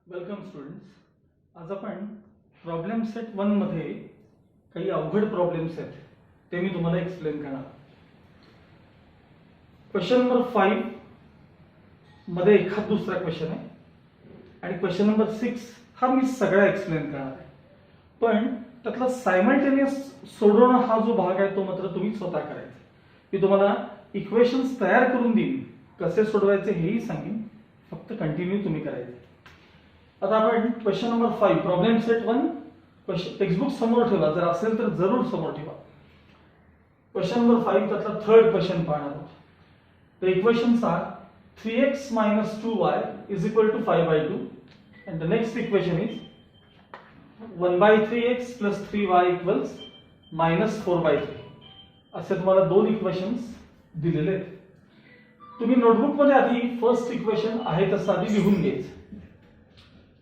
Welcome students. आज आपण problem set 1 मध्ये काही अवघड प्रॉब्लेम्स आहेत ते मी तुम्हाला एक्सप्लेन करणार. क्वेश्चन नंबर 5 मध्ये एखाद दुसरा क्वेश्चन आहे आणि क्वेश्चन नंबर 6 हा मी सगळा एक्सप्लेन करणार आहे. पण त्यातला सायमल्टेनियस सोडवणं हा जो भाग आहे तो मात्र तुम्ही स्वतः करायचा. मी तुम्हाला इक्वेशन्स तयार करून देईन, कसे सोडवायचे हेही सांगेन, फक्त कंटिन्यू तुम्ही करायचे. आता आपण question number 5 problem set 1 question textbook समोर ठेवा, जर असेल तर जरूर समोर ठेवा. क्वेश्चन नंबर 5 त्यातला थर्ड क्वेश्चन पाहणार आहोत. The equations are 3x minus 2y is equal to 5 by 2 and the next equation is 1 by 3x plus 3y equals minus 4 by 3. असे तुम्हाला दोन इक्वेशन्स दिलेले आहेत. तुम्ही नोटबुक मध्ये आधी फर्स्ट इक्वेशन आहे तसं आधी लिहून घ्यायचं.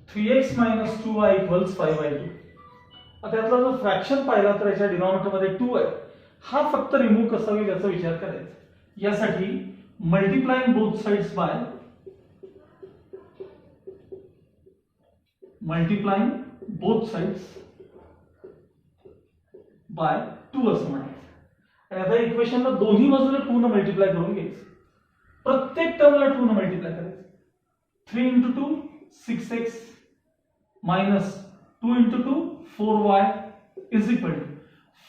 3x minus 2y equals 5 by 2. आता यातला जो फ्रॅक्शन पाहिला तर याच्या डिनॉमिनेटर मध्ये 2 आहे, हा फक्त रिमूव्ह कसा होईल याचा विचार करायचा. यासाठी मल्टिप्लाइंग बोथ साइड्स बाय 2 असं म्हणायचं. आणि आता इक्वेशनला दोन्ही बाजूला 2 न मल्टिप्लाय करून घ्यायचं. प्रत्येक टर्मला 2 न मल्टिप्लाय करायचं. 3 into 2 6x minus 2 into 2 4y is equal to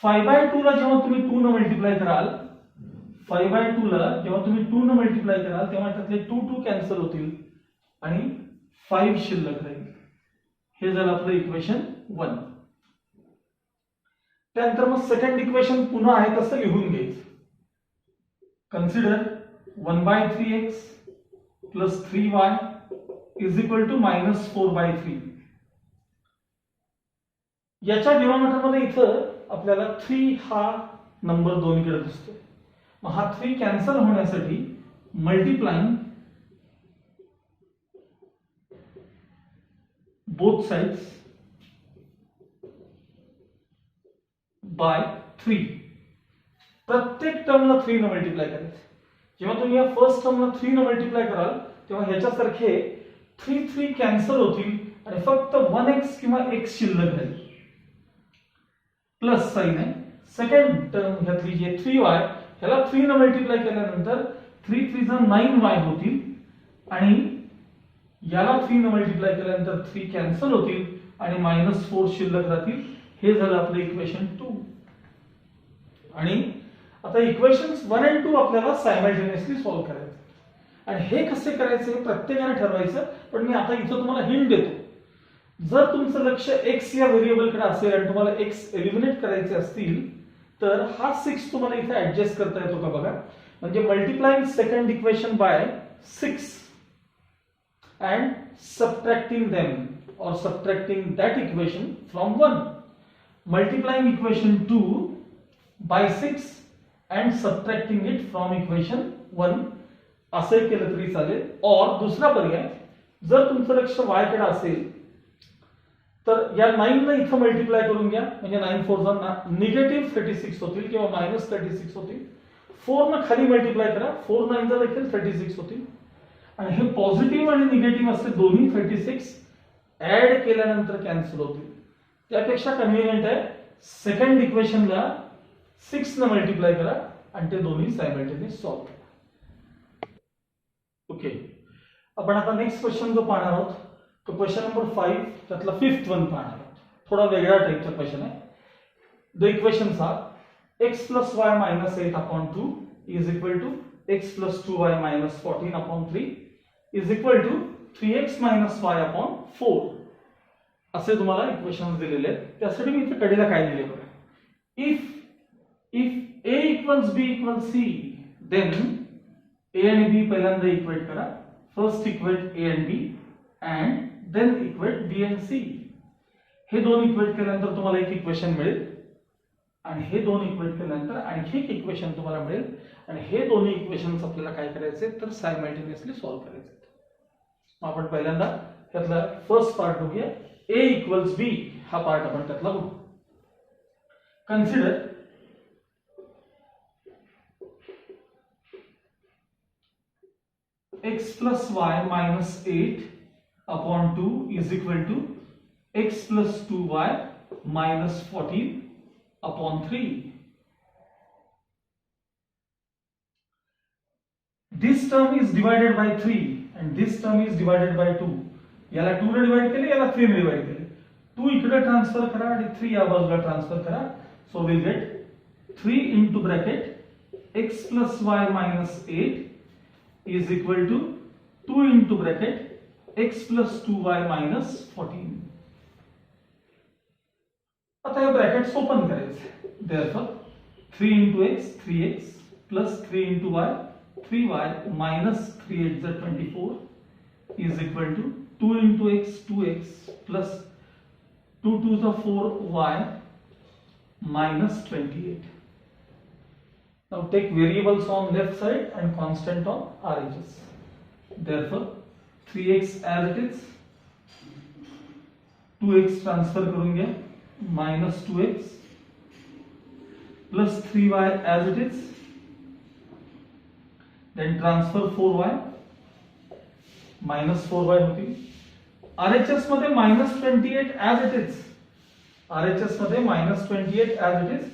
5 by 2 ला जेव्हा तुम्ही 2 न मल्टिप्लाय कराल, 5 by 2 ला जेव्हा तुम्ही 2 न मल्टिप्लाय कराल तेव्हा त्यातले 2 2 कॅन्सल होतील आणि 5 शिल्लक राहील. हे झालं आपलं इक्वेशन 1. त्यानंतर मग सेकंड इक्वेशन पुन्हा आहे तसं लिहून घ्यायचं. Consider 1 by 3x plus 3y is equal to minus 4 by 3. याच्या डिनॉमिनेटर मध्ये इथं आपल्याला 3 हा नंबर दोन्हीकडे दिसतो. मग हा 3 कॅन्सल होण्यासाठी मल्टिप्लाइंग बोथ साइड्स बाय 3. प्रत्येक टर्मला 3 न मल्टिप्लाय करायचं. जेव्हा तुम्ही या फर्स्ट टर्मला 3 न मल्टिप्लाय कराल तेव्हा ह्याच्यासारखे 3 3 कॅन्सल होतील आणि फक्त 1x किंवा x शिल्लक राहील. प्लस साइन आहे. सेकंड टर्म घातली जे 3y, ह्याला 3 न मल्टिप्लाय केल्यानंतर 3 3 जा 9y होतील आणि याला 3 न मल्टिप्लाय केल्यानंतर 3 कॅन्सल होतील आणि -4 शिल्लक राहतील. हे झालं आपलं इक्वेशन 2. आणि आता इक्वेशन्स 1 आणि 2 आपल्याला सायमल्टेनियसली सॉल्व्ह करायचं. आणि हे कसे करायचे हे प्रत्येकाने ठरवायचं. पण मी आता इथं तुम्हाला हिंट देतो. जर तुमचं लक्ष x या व्हेरिएबलकडे असेल आणि तुम्हाला x एलिमिनेट करायचे असतील तर हा 6 तुम्हाला इथे ऍडजस्ट करता येतो का बघा. म्हणजे multiplying second equation by 6 and subtracting them or subtracting that equation from 1. Multiplying equation 2 by 6 and subtracting it from equation 1 असे केलं तरी चालेल. और दुसरा पर्याय, जर तुमचं लक्ष y कडे असेल तर या 9 ने इथं मल्टिप्लाय करून घ्या. म्हणजे 9 4 जा निगेटिव्ह 36 होतील किंवा -36 होतील. 4 न खाली मल्टिप्लाय करा, 4 9 जा देखील 36 होतील. आणि हे पॉझिटिव्ह आणि निगेटिव्ह असे दोन्ही 36 ऍड केल्यानंतर कॅन्सल होतील. त्यापेक्षा कन्व्हिनियंट आहे सेकंड इक्वेशनला 6 न मल्टिप्लाय करा आणि ते दोन्ही सायमल्टेनियस सॉल्व्ह करा. ओके, आपण आता नेक्स्ट क्वेश्चन जो पाहणार आहोत तो क्वेश्चन नंबर 5 त्यातला 5th वन पाहणार आहोत. थोडा वेगळा टाइपचा क्वेश्चन आहे. The equations are x plus y minus 8 upon 2 is equal to x plus 2y minus 14 upon 3 is equal to 3x minus y upon 4. असे तुम्हाला इक्वेशन्स दिलेले आहेत. त्यासाठी मी इथे कडेला काय दिले बघा. if a equals b equals c then a आणि b पहिल्यांदा इक्वेट करा. First equate a and b and then equate b and c. हे दोन इक्वेट केल्यानंतर तुम्हाला एक इक्वेशन मिळेल आणि हे दोन इक्वेट केल्यानंतर आणखी एक इक्वेशन तुम्हाला मिळेल. आणि हे दोन्ही इक्वेशन्स आपल्याला काय करायचे तर सायमल्टेनियसली सॉल्व्ह करायचे. आपण पहिल्यांदा त्यातला फर्स्ट पार्ट बघूया. a इक्वल्स b हा पार्ट आपण त्यातला बघू. Consider x plus y minus 8 upon 2 is equal to x plus 2y minus 14 upon 3. This term is divided by 3 and this term is divided by 2. याला 2 ने divide केले, याला 3 ने डिवाइड केले. 2 इकडे ट्रान्सफर करा आणि 3 या बाजूला ट्रान्सफर करा. So we'll get 3 into bracket x plus y minus 8 is equal to 2 into bracket x plus 2y minus 14. आता हे ब्रॅकेट्स ओपन करायचे. Therefore 3 into x 3x plus 3 into y 3y minus 3 8 is 24 is equal to 2 into x 2x plus 2 to the 4y minus 28. Now take variables on left side and constant on RHS. Therefore 3x as it is, 2x transfer करून घ्या minus 2x plus 3y as it is, then transfer 4y minus 4y होती. RHS मध्ये minus 28 as it is, RHS मध्ये minus 28 as it is,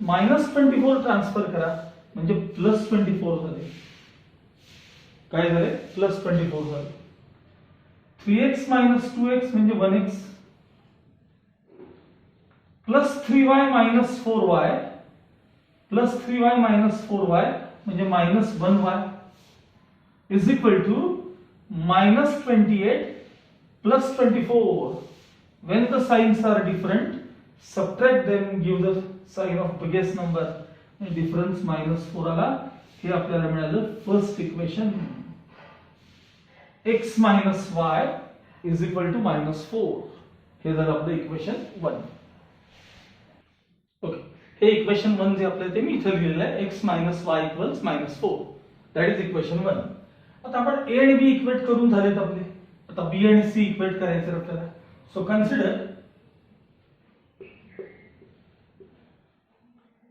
minus 24 transfer करा म्हणजे plus 24 झाले. काय झाले? प्लस 24 झाले. 3x minus 2x म्हणजे 1x plus 3y minus 4y plus 3y minus 4y म्हणजे minus 1y is equal to minus 28 plus 24. When the signs are different, subtract them, give the sign of biggest number. Difference minus 4 आला. हे आपल्याला मिळालं first equation. x minus y is equal to minus 4. हे झालं आपलं equation 1. Okay, हे equation 1 जे आपलं ते मी इथे लिहिलेलं आहे x minus y equals minus 4. That is equation 1. आता आपण a आणि b इक्वेट करून झालेत आपले. आता b आणि c इक्वेट करायचे आपल्याला. So consider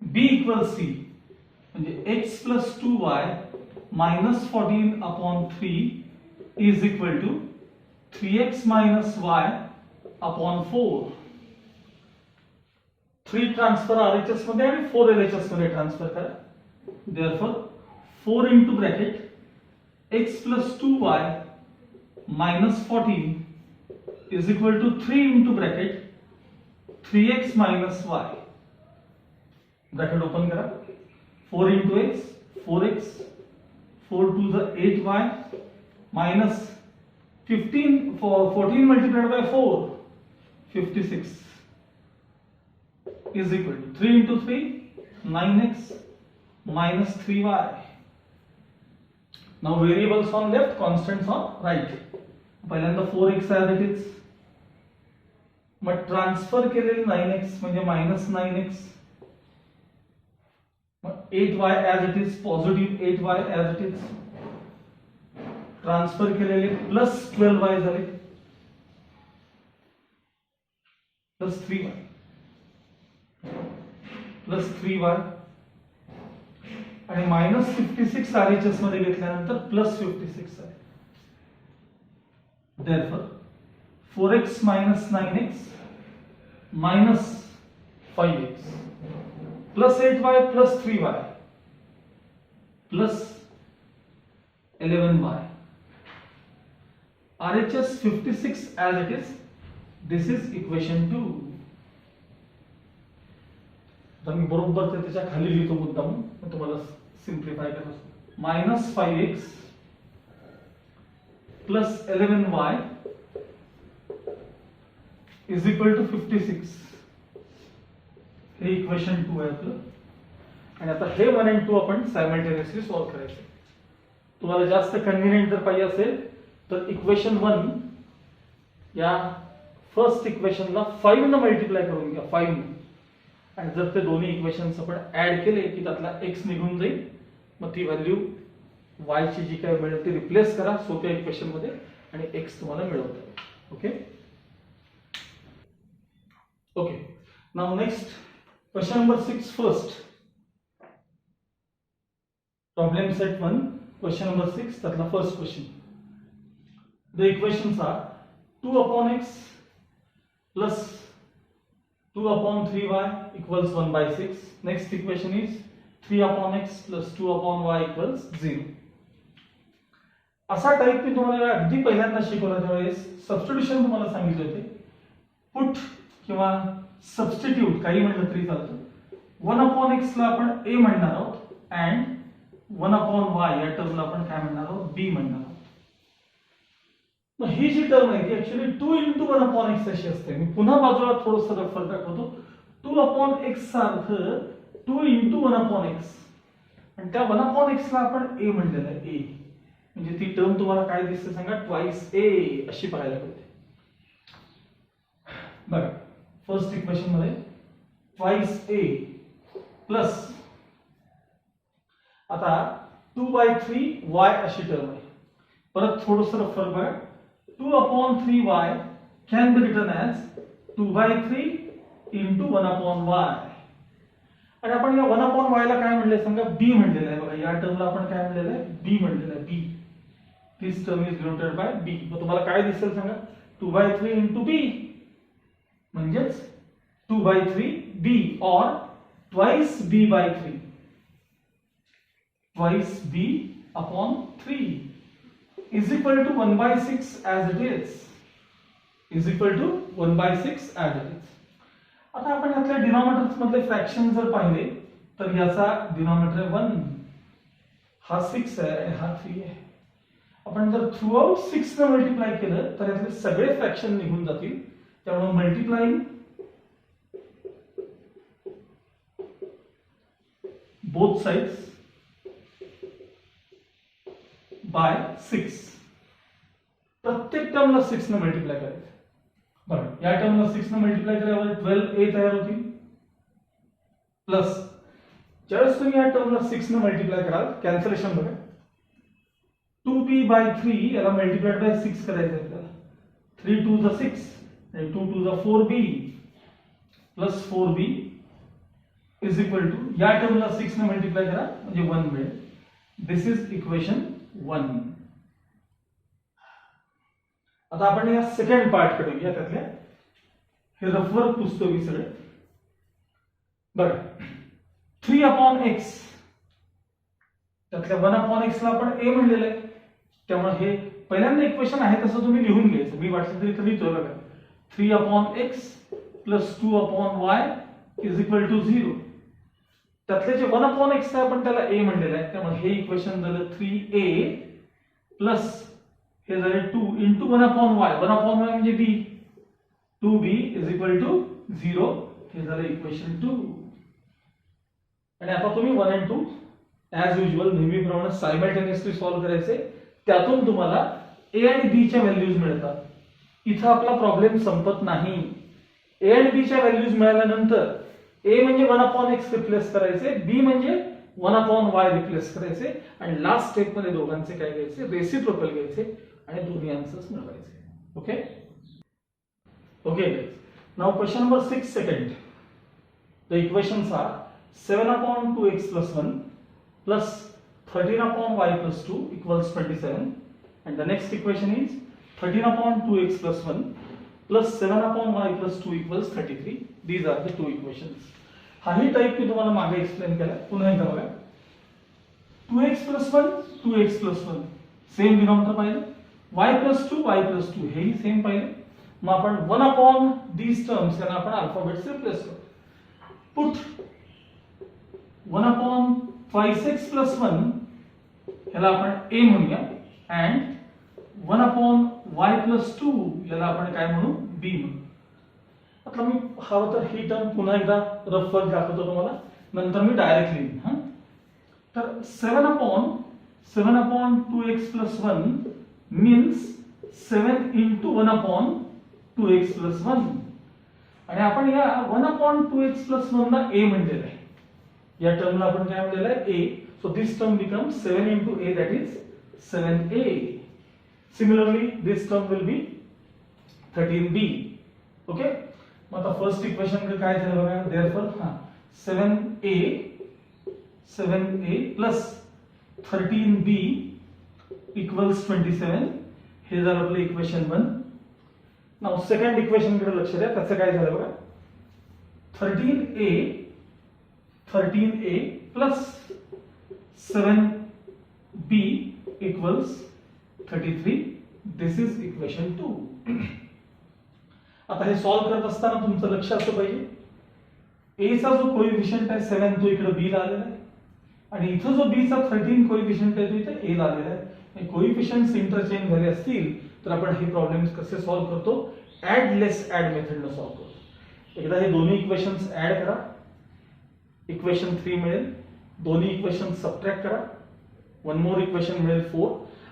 b equals c म्हणजे x plus 2y minus 14 upon 3 is equal to 3x minus y upon 4. 3 transfer RHS मध्ये आणि 4 LHS मध्ये ट्रान्सफर करा. Therefore 4 into bracket x plus 2y minus 14 is equal to 3 into bracket 3x minus y. Bracket open करा. 4 into x 4x 4 to the 8y minus 14 multiplied by 4 56 is equal to 3 into 3 9x minus 3y. Now variables on left, constants on right. पहिल्यांदा 4x as it is, मग transfer केलेले 9x म्हणजे minus 9x, मग 8y as it is, positive 8y as it is, transfer केलेले plus 12y झाले plus 3y plus 3y आणि minus 56 RHS मध्ये घेतल्यानंतर प्लस 56 आहे. Therefore 4x minus 9x minus 5x plus 8y plus 3y plus 11y. RHS 56 as it is. This is equation 2. तर मी बरोबर त्याच्या खाली लिहितो मुद्दाम तुम्हाला सिंप्लिफाय करतो. Minus 5x plus 11y is equal to 56. हे इक्वेशन 2 आहे आपलं. आणि आता हे 1 आणि 2 आपण सायमल्टेनियसली सॉल्व्ह करायचे. तुम्हाला जास्त कन्व्हिनियंट जर पाहिजे असेल तर इक्वेशन 1 या फर्स्ट इक्वेशनला 5 ने मल्टिप्लाय करून घ्या. 5 ने. आणि जर ते दोन्ही इक्वेशन्स आपण ऍड केले की त्यातला x निघून जाईल. मग ती व्हॅल्यू y ची जी काय मिळेल ती रिप्लेस करा सोप्या इक्वेशन मध्ये आणि x तुम्हाला मिळवता. Okay okay. Now next question number 6 first. Problem set 1 question number 6 त्यातला first question. The equations are 2 upon x plus 2 upon 3y equals 1 by 6. Next equation is 3 upon x plus 2 upon y equals 0. असा type मी तुम्हाला अगदी पहिल्यांदा शिकवला त्यावेळेस substitution तुम्हाला सांगितले होते. पुट किंवा सबस्टिट्यूट काही म्हटलं तरी चालतं. 1 upon x ला आपण a म्हणणार आहोत अँड 1 upon y या टर्मला आपण काय म्हणणार आहोत, b म्हणणार आहोत. मग ही जी टर्म आहे ती ऍक्च्युअली 2 into 1 upon x अशी असते. मी पुन्हा बाजूला थोडंसं रफर दाखवतो. 2 upon x चा अर्थ 2 into 1 upon x आणि त्या 1 upon x ला आपण a म्हणलेलं आहे. a म्हणजे ती टर्म तुम्हाला काय दिसते सांगा, ट्वाइस a अशी पाहायला मिळते. बघा फर्स्ट इक्वेशन मध्ये ट्वाइस a प्लस आता 2/3y अशी टर्म आहे. परत थोडंसं रफर बघा. 2 upon 3y can be written as 2/3 into 1 upon y. आणि आपण या 1 upon y ला काय म्हणले सांगा, b म्हणलेलं आहे. बघा या टर्मला आपण काय म्हणलेलं आहे, b म्हणलेलं आहे. b this term is denoted by b. मग तुम्हाला काय दिसेल सांगा, 2/3 into b म्हणजेच 2/3 b or twice b by 3. Twice b upon 3 is equal to 1 by 6 as it is. Is equal to 1 by 6 as it is. आता आपण यातल्या denominators मधले फ्रॅक्शन जर पाहिले तर याचा डिनॉमिनेटर 1 हा 6 आहे आणि हा 3 आहे. आपण जर थ्रू आउट 6 ने मल्टिप्लाय केलं तर यातले सगळे फ्रॅक्शन निघून जातील. त्यामुळे मल्टिप्लाइंग both sides by 6. प्रत्येक टर्मला 6 ने मल्टिप्लाय करायचं. बरं या टर्मला 6 ने मल्टिप्लाय केल्यावर 12a तयार होतील. प्लस ज्यावेळेस तुम्ही या टर्मला 6 ने मल्टिप्लाय कराल, कॅन्सलेशन बघा, 2b/3 याला मल्टिप्लाइड बाय 6 करायचं आहे आपल्याला. 3 2 जा 6 आणि 2 2 जा 4b plus 4b is equal to या टर्मला 6 ने मल्टिप्लाय करा म्हणजे 1 मिळेल. दिस इज इक्वेशन 1. आता आपण या सेकंड पार्ट कडे येऊया. त्यातल्या हे रफवर पुसतो मी सगळे. बघा 3 upon x त्यातल्या 1 upon x ला आपण a म्हणलेलं आहे. त्यामुळे हे पहिल्यांदा इक्वेशन आहे तसं तुम्ही लिहून घ्यायचं. मी वाटलं तरी लिहितोय बघा. 3 upon x plus 2 upon y is equal to 0. त्यातले जे 1 upon x आहे आपण त्याला a म्हणलेलं आहे. त्यामुळे हे इक्वेशन झालं 3a प्लस हे झाले 2 into 1 upon y. 1 upon y म्हणजे b. 2b is equal to 0. हे झालं इक्वेशन 2. आणि आता तुम्ही 1 and 2 ऍज युजुअल नेहमीप्रमाणे सायमल्टेनियसली सॉल्व्ह करायचे. त्यातून तुम्हाला a आणि b च्या व्हॅल्यूज मिळतात. इथं आपला प्रॉब्लेम संपत नाही. a आणि b च्या व्हॅल्यूज मिळाल्यानंतर a म्हणजे 1 upon x रिप्लेस करायचे, b म्हणजे 1 upon y रिप्लेस करायचे आणि लास्ट स्टेप मध्ये दोघांचे काय घ्यायचे, रेसिप्रोकल घ्यायचे आणि दोन्ही आन्सर्स मिळवायचे. Okay okay now question number 6 second. The equations are 7 upon 2x plus 1 plus 13 upon y plus 2 equals 27 and the next equation is 13 upon 2x plus 1 plus 7 upon y plus 2 equals 33. These are the two equations. हा ही type मी तुम्हाला मागे explain केला. पुन्हा एकदा बघा. 2x plus 1 2x plus 1 same denominator पाहिलं. y plus 2 y plus 2 हेही same पाहिलं. मग आपण 1 upon these terms यांना आपण अल्फाबेट्स रिप्लेस करू. Put 1 upon twice x plus 1 याला आपण a म्हणूया and 1 upon y plus 2 याला आपण काय म्हणू, b म्हणू. आता मी हवं तर ही टर्म पुन्हा एकदा रफवर दाखवतो तुम्हाला, नंतर मी डायरेक्ट लिहीन. हा तर 7 upon 2x plus 1 means 7 into 1 upon 2x plus 1 आणि आपण या 1 upon 2x plus 1 ला a म्हणलेलं आहे. या टर्मला आपण काय म्हणलेलं आहे, a. So this term becomes 7 into a, that is 7a. Similarly this term will be 13b. Okay, मग आता फर्स्ट इक्वेशन काय झालं बघा. therefore 7a plus 13b equals 27. हे झालं आपलं इक्वेशन 1. नाउ सेकंड इक्वेशन कडे लक्ष द्या. त्याचं काय झालं बघा. 13a plus 7b equals 33. This is equation 2. आता हे सॉल्व करत असताना तुमचं लक्ष असं पाहिजे, a चा जो कोएफिशियंट आहे 7 तो इकडे b ला आलेला आहे आणि इथं जो b चा 13 कोएफिशियंट आहे तो इथे a ला आलेला आहे. हे कोएफिशियंट्स इंटरचेंज झाले असतील तर आपण हे प्रॉब्लेम्स कसे सॉल्व करतो, ऍड लेस ऍड मेथडने सॉल्व करतो. एकदा हे दोन्ही इक्वेशन्स ऍड करा, इक्वेशन 3 मिळेल. दोन्ही इक्वेशन सबट्रॅक्ट करा, वन मोर इक्वेशन मिळेल 4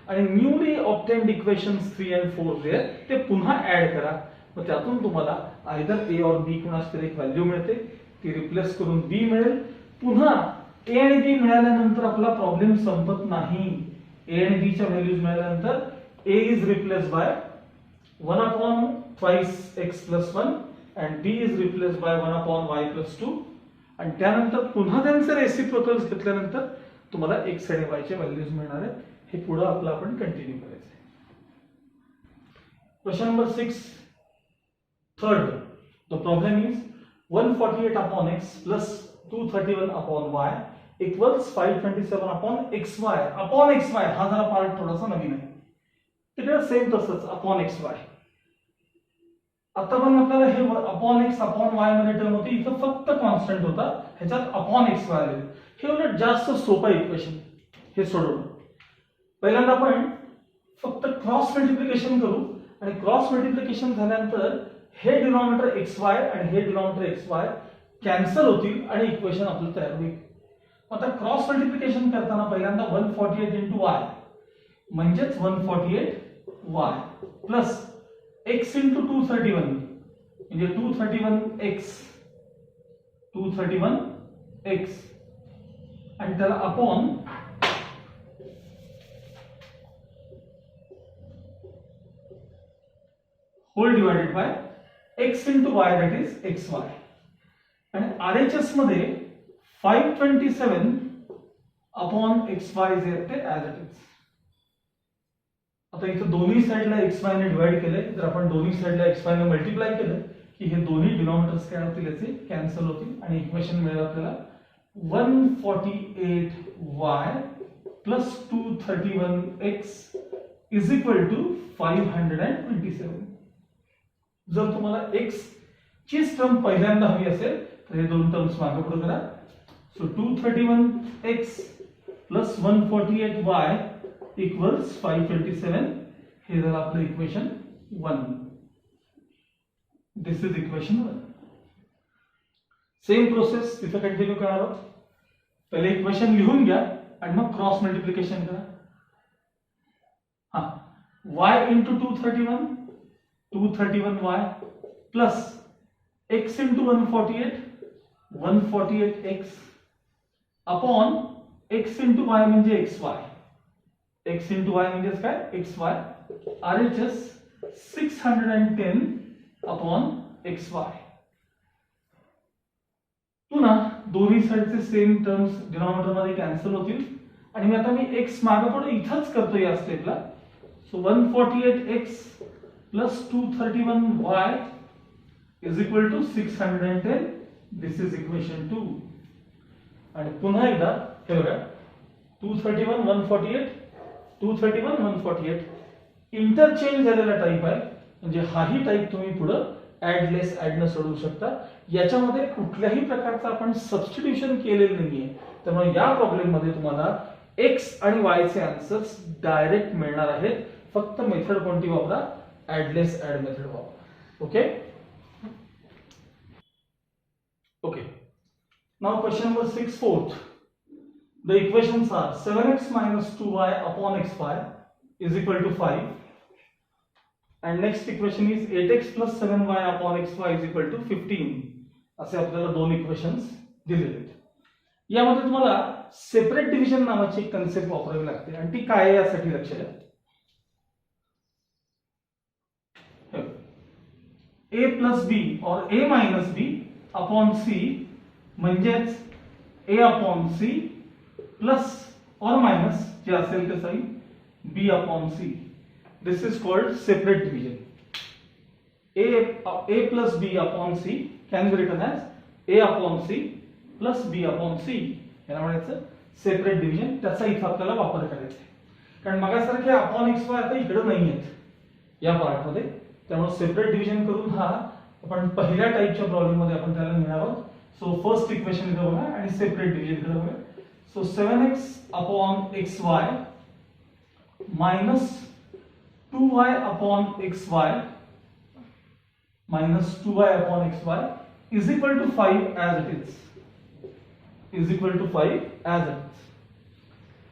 आणि न्यूली ऑब्टेन्ड इक्वेशन्स 3 and 4 जे आहेत ते पुन्हा ऍड करा. मग त्यातून तुम्हाला आयदर a और b कुणाच तरी एक व्हॅल्यू मिळते, ती रिप्लेस करून b मिळेल. पुन्हा a आणि b मिळाल्यानंतर आपला प्रॉब्लेम संपत नाही. a आणि b च्या व्हॅल्यूज मिळाल्यानंतर a is replaced by 1 upon twice x plus 1 and b is replaced by 1 upon y plus 2 आणि त्यानंतर पुन्हा त्यांचे रेसिप्रोकल्स घेतल्यानंतर तुम्हाला x आणि y चे व्हॅल्यूज मिळणार आहेत. हे पुढे आपलं आपण कंटिन्यू करायचं आहे. Question number 6. Third, the problem is 148 upon x plus 231 upon y equals 527 upon xy. upon xy हा जरा पार्ट थोडासा नवीन आहे. तिकडे सेम तसंच upon xy. आता पण आपल्याला हे अपॉन एक्स अपॉन वाय मध्ये टर्म होती, इथं फक्त कॉन्स्टंट होता, ह्याच्यात अपॉन एक्स वाय आले. हे उलट जास्त सोपं इक्वेशन हे सोडवणं. पहिल्यांदा आपण फक्त क्रॉस मल्टिप्लिकेशन करू आणि क्रॉस मल्टिप्लिकेशन झाल्यानंतर हे डिनॉमिनेटर एक्स वाय आणि हे डिनॉमिनेटर एक्स वाय कॅन्सल होतील आणि इक्वेशन आपलं तयार होईल. आता क्रॉस मल्टिप्लिकेशन करताना पहिल्यांदा 148 into y म्हणजेच 148 y प्लस x into 231 म्हणजे 231x आणि त्याला upon whole divided by x into y that is xy आणि RHS मध्ये 527 अपॉन xy जे आहे ते ऍज इट इज. आता इथं दोन्ही साइडला xy ने डिवाइड केले, जर आपण दोन्ही साइडला xy ने मल्टिप्लाय केलं की हे दोन्ही डिनॉमिनेटर्स काय होतील याचे कॅन्सल होतील आणि इक्वेशन मिळेल आपल्याला 148y plus 231x is equal to 527. जर तुम्हाला x ची टर्म पहिल्यांदा हवी असेल तर हे दोन टर्म्स मागे पुढे करा. So 231x plus 148y equals 527. हे झालं आपलं equation 1. This is equation 1. Same process तिथे कंटिन्यू करणार आहोत. पहिले इक्वेशन लिहून घ्या आणि मग क्रॉस मल्टिप्लिकेशन करा. हा y into 231y plus x into 148x upon x into y म्हणजे xy. x into y म्हणजे काय xy. RHS 610 upon xy. पुन्हा दोन्ही साइडचे सेम टर्म्स डिनॉमिनेटर मध्ये कॅन्सल होतील आणि मी आता x मागे पुढे इथंच करतो या स्टेपला. So 148x plus 231y is equal to 610. This is equation 2. आणि पुन्हा एकदा हे बघा 231 148 231 148 इंटरचेंज झालेला टाइप आहे, म्हणजे हाही टाइप तुम्ही पुढे ऍडलेस ऍडने सोडवू शकता. याच्यामध्ये कुठल्याही प्रकारचं आपण सबस्टिट्यूशन केलेलं नाहीये, त्यामुळे या प्रॉब्लेम मध्ये तुम्हाला x आणि y चे आन्सर्स डायरेक्ट मिळणार आहेत. फक्त मेथड कोणती वापरा, ऍडलेस ऍड मेथड वापरा. Okay okay. Now question number 6 fourth. The equations are 7x minus 2y upon xy is equal to 5. And next equation is 8x plus 7y upon xy is equal to 15. असे आपल्याला दोन equations दिलेले आहेत. यामध्ये तुम्हाला separate division नावाची एक concept वापरावी लागते आणि ती काय आहे यासाठी लक्ष द्या. a plus b or a minus b upon c म्हणजेच a upon c plus or minus जे असेल ते sign b upon c This is called separate division. A plus B upon C can be written as A upon C plus B upon C. याला म्हणायचं separate division. त्याचा इथं आपल्याला वापर करायचा आहे, कारण मागासारखे अपॉन एक्स वाय आता इकडे नाही आहेत या पार्ट मध्ये. त्यामुळे सेपरेट डिव्हिजन करून हा आपण पहिल्या टाइपच्या प्रॉब्लेम मध्ये आपण त्याला मिळणार आहोत. सो फर्स्ट इक्वेशन इथं बघा आणि सेपरेट डिव्हिजन कडे बघा. So 7x upon xy minus 2y upon xy minus 2y upon xy is equal to 5 as it is. Is equal to 5 as it is.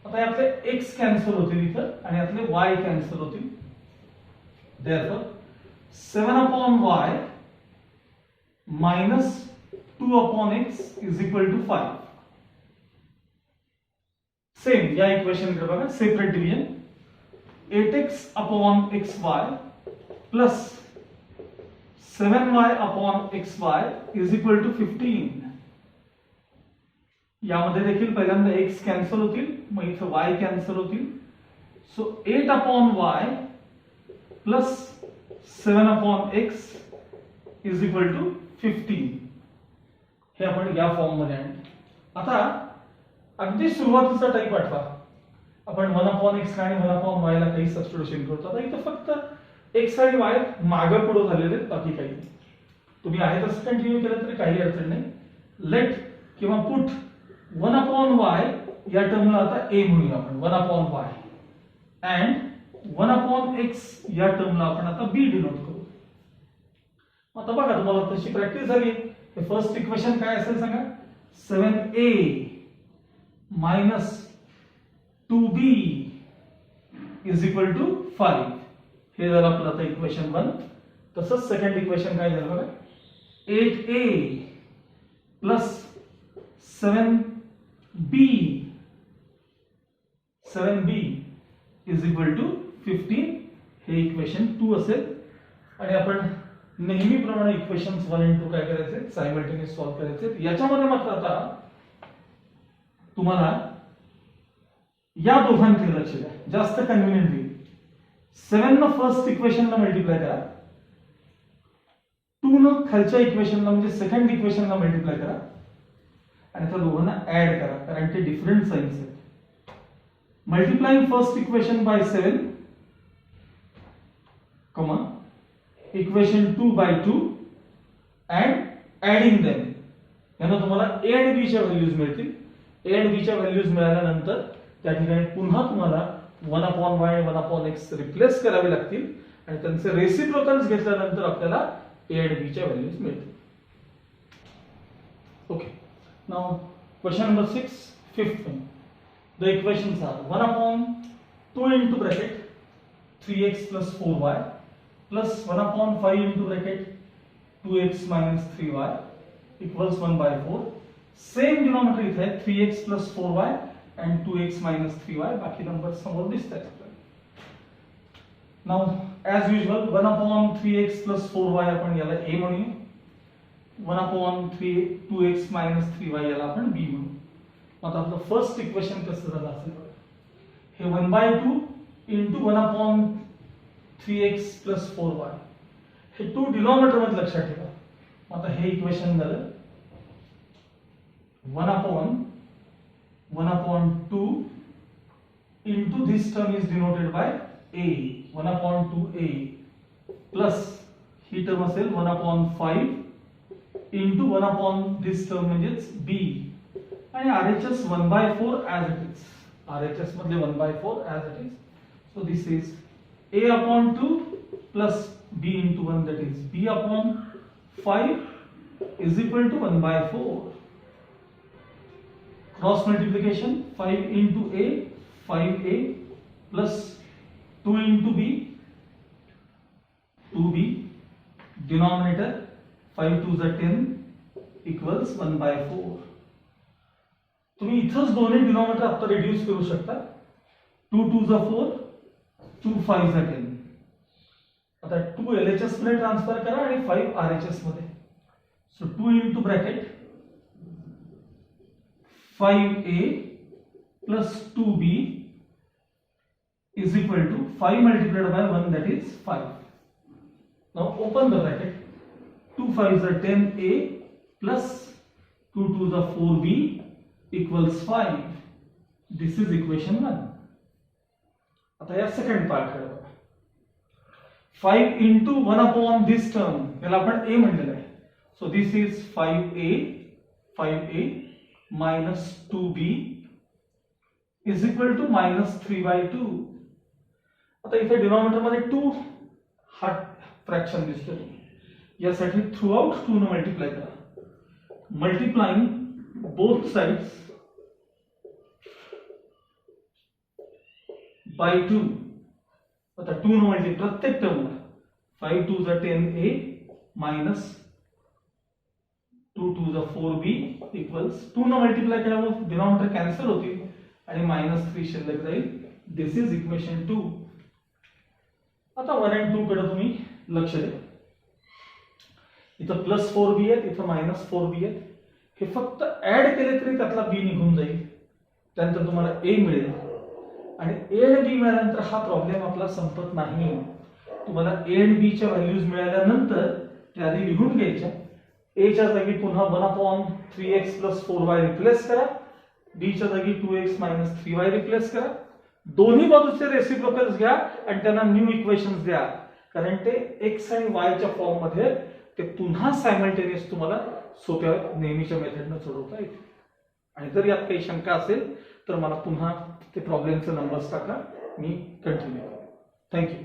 आता यातले x कॅन्सल होतील इथं आणि यातले y कॅन्सल होतील. Therefore 7 upon y minus 2 upon x is equal to 5. Same या equation कडे बघा, separate division. 8x upon xy plus 7y upon xy is equal to 15. यामध्ये देखील पहिल्यांदा x कॅन्सल होतील, मग इथं y कॅन्सल होतील. So 8 upon y plus 7 upon x is equal to 15. हे आपण या फॉर्म मध्ये आणतो. आता अगदी सुरुवातीचा टाइप आठवा, आपण 1 upon x आणि 1 upon y ला काही सबस्टिट्यूशन करतो. आता इथं फक्त x आणि y मागे पुढे झालेले आहेत, बाकी काही नाही. तुम्ही आहे तसं कंटिन्यू केलं तरी काही अडचण नाही. लेट किंवा पुट 1 upon y या टर्मला आता a म्हणूया आपण, 1 upon y, and 1 upon x या टर्मला आपण आता b डिनोट करू. आता बघा, तुम्हाला तशी प्रॅक्टिस झाली. हे फर्स्ट इक्वेशन काय असेल सांगा. 7a minus 2b is equal to 5. हे झालं आपलं आता इक्वेशन 1. तसंच सेकंड इक्वेशन काय झालं बघा. 8a plus 7b is equal to 15. हे इक्वेशन 2 असेल. आणि आपण नेहमीप्रमाणे इक्वेशन्स 1 आणि 2 काय करायचे, सायमल्टेनियस सॉल्व्ह करायचे. याच्यामध्ये मात्र आता तुम्हाला या दोघांकडे लक्ष द्या, जास्त कन्व्हिनियंट होईल. 7 न फर्स्ट इक्वेशनला मल्टिप्लाय करा, 2 न खालच्या इक्वेशनला म्हणजे सेकंड इक्वेशनला मल्टिप्लाय करा आणि त्या दोघांना ऍड करा, कारण ते डिफरंट साइन्स आहेत. Multiplying first equation by 7 comma equation 2 by 2 and adding them. यानं तुम्हाला a आणि b च्या व्हॅल्यूज मिळतील. a आणि b च्या व्हॅल्यूज मिळाल्यानंतर त्या ठिकाणी पुन्हा तुम्हाला 1 upon y 1 upon x replace करावे लागतील आणि त्यांचे रेसिप्रोकल्स घेतल्यानंतर आपल्याला a आणि b च्या व्हॅल्यूज मिळतील. Okay, now question number 6, fifth one. The equations are 1 upon 2 into bracket 3x plus 4y plus 1 upon 5 into bracket 2x minus 3y equals 1 by 4. Same denominator इथे आहे 3x plus 4y and 2x minus 3y. बाकी number समोर दिसतात आपल्याला. Now as usual 1 upon 3x plus 4y आपण याला a म्हणूया. 1 upon 2x minus 3y याला आपण b म्हणू. आता आपलं फर्स्ट इक्वेशन कसं झालं असेल बघा. हे 1 by 2 into 1 upon 3x plus 4y. हे 2 डिनॉमिनेटर मध्ये लक्षात ठेवा. आता हे इक्वेशन झालं 1 upon 2 into this term is denoted by a, 1 upon 2a plus he term असेल 1 upon 5 into 1 upon this term म्हणजेच b आणि RHS 1 by 4 as it is. RHS मधले 1 by 4 as it is. So this is a upon 2 plus b into 1, that is b upon 5 is equal to 1 by 4. Cross multiplication 5 into a 5a plus 2 into b 2b, denominator 5 2s are 10 equals 1 by 4. तुम्ही इथंच दोन्ही denominator आता reduce करू शकता. 2 2s are 4, 2 5s are 10. आता 2 LHS मध्ये transfer करा आणि 5 RHS मध्ये. So 2 into bracket 5a plus 2b is equal to 5 multiplied by 1, that is 5. Now open the bracket. 2 5s are 10a plus 2 2s are 4b equals 5. This is equation 1. आता या second part कडे बघा. 5 into 1 upon this term, याला आपण a म्हणलेलं आहे. So this is 5a minus 2b is equal to minus 3 by 2. आता इथे डिनॉमिनेटर मध्ये 2 हा फ्रॅक्शन दिसतोय. यासाठी थ्रू आउट 2 ने मल्टिप्लाय करा. Multiplying both sides by 2. आता 2 ने मल्टिप्लाय प्रत्येक टर्मला 5 2s are 10a minus 2 2s are 4b equals 2 ने मल्टिप्लाय केल्यावर डिनॉमिनेटर कॅन्सल होतील आणि -3 शिल्लक जाईल. दिस इज इक्वेशन 2. आता 1 and 2 कडे तुम्ही लक्ष द्या. इथं +4b आहे, इथं -4b आहे. हे फक्त ऍड केले तरी त्यातला b निघून जाईल. त्यानंतर तुम्हाला a मिळेल आणि a आणि b मिळाल्यानंतर हा प्रॉब्लेम आपला संपत नाही. तुम्हाला a आणि b च्या व्हॅल्यूज मिळाल्यानंतर त्या आधी लिहून घ्यायच्या. a च्या जागी पुन्हा 1/3x + 4y रिप्लेस करा. b च्या जागी 2x - 3y रिप्लेस करा. दोन्ही बाजूचे रेसिप्रोकल्स घ्या आणि त्यांना न्यू इक्वेशन्स द्या, कारण ते x आणि y च्या फॉर्म मध्ये ते पुन्हा सायमल्टेनियस तुम्हाला सोप्या नेहमीच्या मेथडने सोडवता येते. आणि जर यात काही शंका असेल तर मला पुन्हा ते प्रॉब्लेमचे नंबर्स टाका, मी कंटिन्यू करेन. थँक्यू.